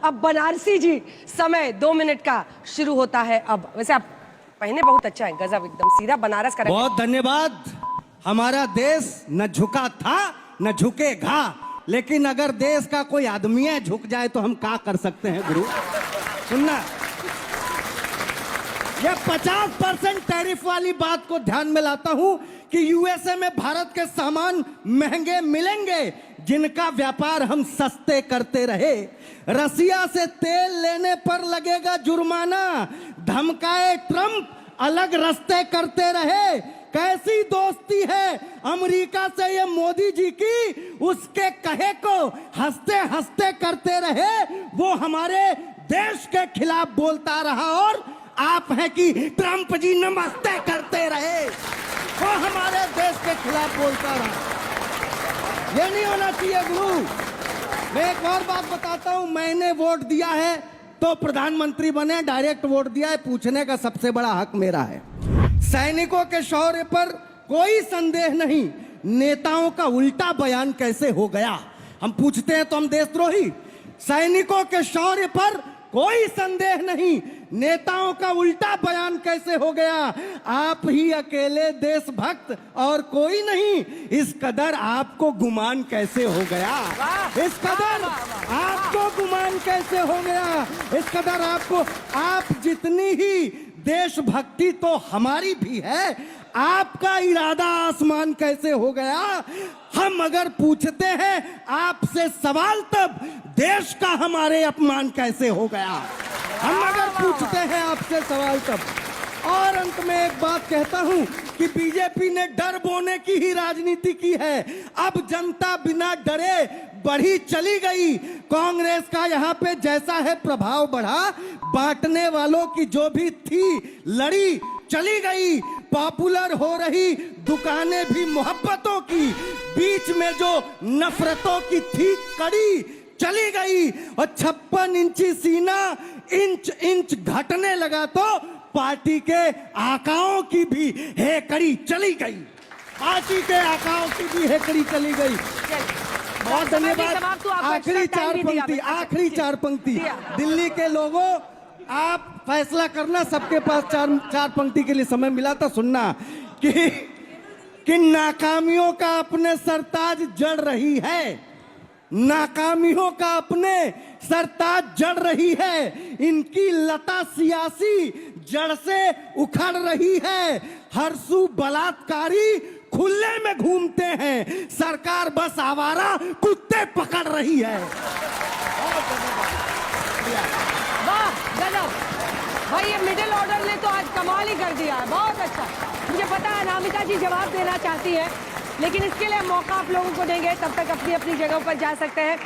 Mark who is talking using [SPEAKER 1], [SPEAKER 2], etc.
[SPEAKER 1] अब बनारसी जी, समय 2 मिनट का शुरू होता है अब। वैसे आप पहने बहुत अच्छा है, गजब, एकदम सीधा बनारस का।
[SPEAKER 2] बहुत धन्यवाद। हमारा देश न झुका था न झुकेगा, लेकिन अगर देश का कोई आदमी है झुक जाए तो हम क्या कर सकते हैं गुरु? सुनना, ये 50% टैरिफ वाली बात को ध्यान में लाता हूं कि यूएसए में भारत के सामान महंगे मिलेंगे जिनका व्यापार हम सस्ते करते रहे। रसिया से तेल लेने पर लगेगा जुर्माना, धमकाए ट्रंप अलग रास्ते करते रहे। कैसी दोस्ती है अमेरिका से ये मोदी जी की, उसके कहे को हंसते हंसते करते रहे। वो हमारे देश के खिलाफ बोलता रहा और आप हैं कि ट्रंप जी नमस्ते करते रहे। वो हमारे देश के खिलाफ बोलता रहा। ये नहीं होना चाहिए गुरु। मैं एक और बात बताता हूं, मैंने वोट दिया है तो प्रधानमंत्री बने, डायरेक्ट वोट दिया है, पूछने का सबसे बड़ा हक मेरा है। सैनिकों के शौर्य पर कोई संदेह नहीं, नेताओं का उल्टा बयान कैसे हो गया? हम पूछते हैं तो हम देशद्रोही? सैनिकों के शौर्य पर कोई संदेह नहीं, नेताओं का उल्टा बयान कैसे हो गया? आप ही अकेले देशभक्त और कोई नहीं। इस कदर आपको गुमान कैसे हो गया? इस कदर आपको गुमान कैसे हो गया? इस कदर आपको, आप जितनी ही देशभक्ति तो हमारी भी है, आपका इरादा आसमान कैसे हो गया? हम अगर पूछते हैं आपसे सवाल तब देश का हमारे अपमान कैसे हो गया? हम अगर पूछते हैं आपसे सवाल तब। और अंत में एक बात कहता हूं कि बीजेपी ने डर बोने की ही राजनीति की है। अब जनता बिना डरे बढ़ी चली गई। कांग्रेस का यहाँ पे जैसा है प्रभाव बढ़ा, बांटने वालों की जो भी थी लड़ी चली गई। पॉपुलर हो रही दुकानें भी मोहब्बतों की, बीच में जो नफरतों की थी कड़ी चली गई। और 56 इंची सीना इंच इंच घटने लगा तो पार्टी के आकाओं की भी हेकड़ी चली गई। पार्टी के आकाओं की भी हेकड़ी चली गई। बहुत धन्यवाद। आखिरी चार पंक्ति दिल्ली के लोगों, आप फैसला करना। सबके पास चार पंक्ति के लिए समय मिला था। सुनना कि नाकामियों का अपने सरताज जड़ रही है, नाकामियों का अपने सरताज जड़ रही है। इनकी लता सियासी जड़ से उखड़ रही है। हरसू बलात्कारी खुले में घूमते हैं, सरकार बस आवारा कुत्ते पकड़ रही है।
[SPEAKER 1] वाह गजब भाई, ये मिडिल ऑर्डर ने तो आज कमाल ही कर दिया है। बहुत अच्छा। मुझे पता है अनामिका जी जवाब देना चाहती है, लेकिन इसके लिए मौका आप लोगों को देंगे, तब तक अपनी अपनी जगह पर जा सकते हैं।